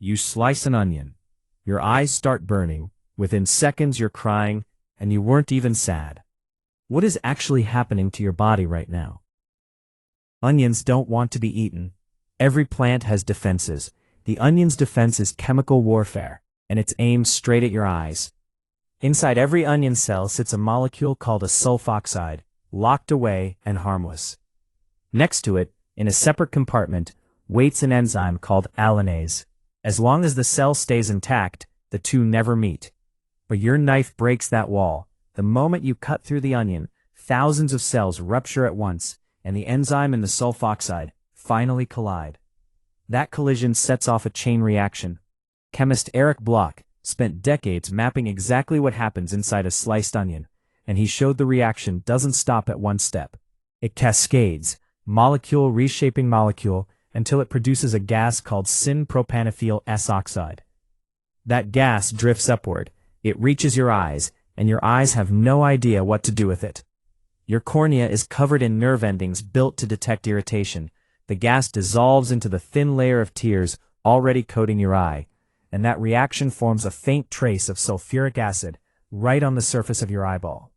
You slice an onion. Your eyes start burning. Within seconds you're crying, and you weren't even sad. What is actually happening to your body right now? Onions don't want to be eaten. Every plant has defenses. The onion's defense is chemical warfare, and it's aimed straight at your eyes. Inside every onion cell sits a molecule called a sulfoxide, locked away and harmless. Next to it, in a separate compartment, waits an enzyme called alanase. As long as the cell stays intact, the two never meet. But your knife breaks that wall. The moment you cut through the onion, thousands of cells rupture at once, and the enzyme and the sulfoxide finally collide. That collision sets off a chain reaction. Chemist Eric Bloch spent decades mapping exactly what happens inside a sliced onion, and he showed the reaction doesn't stop at one step. It cascades, molecule reshaping molecule, until it produces a gas called syn-propanethyl S-oxide. That gas drifts upward, it reaches your eyes, and your eyes have no idea what to do with it. Your cornea is covered in nerve endings built to detect irritation. The gas dissolves into the thin layer of tears already coating your eye, and that reaction forms a faint trace of sulfuric acid right on the surface of your eyeball.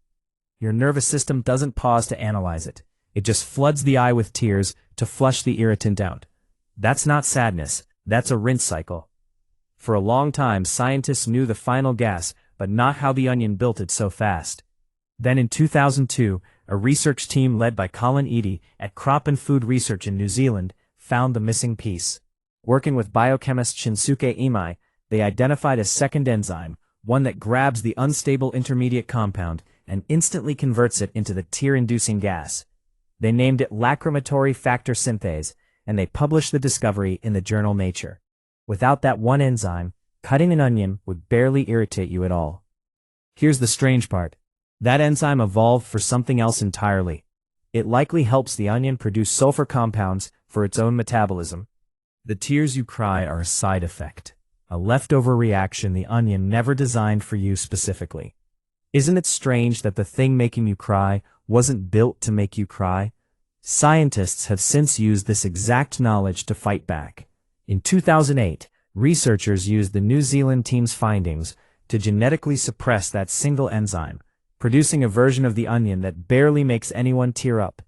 Your nervous system doesn't pause to analyze it. It just floods the eye with tears to flush the irritant out. That's not sadness, that's a rinse cycle. For a long time, scientists knew the final gas, but not how the onion built it so fast. Then in 2002, a research team led by Colin Eadie at Crop and Food Research in New Zealand found the missing piece. Working with biochemist Shinsuke Imai, they identified a second enzyme, one that grabs the unstable intermediate compound and instantly converts it into the tear-inducing gas. They named it lacrimatory factor synthase, and they published the discovery in the journal Nature. Without that one enzyme, cutting an onion would barely irritate you at all. Here's the strange part. That enzyme evolved for something else entirely. It likely helps the onion produce sulfur compounds for its own metabolism. The tears you cry are a side effect, a leftover reaction the onion never designed for you specifically. Isn't it strange that the thing making you cry wasn't built to make you cry? Scientists have since used this exact knowledge to fight back. In 2008, researchers used the New Zealand team's findings to genetically suppress that single enzyme, producing a version of the onion that barely makes anyone tear up.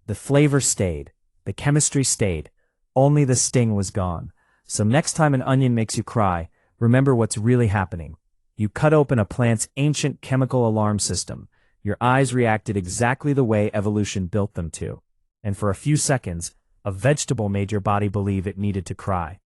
The flavor stayed, the chemistry stayed, only the sting was gone. So next time an onion makes you cry, remember what's really happening. You cut open a plant's ancient chemical alarm system. Your eyes reacted exactly the way evolution built them to. And for a few seconds, a vegetable made your body believe it needed to cry.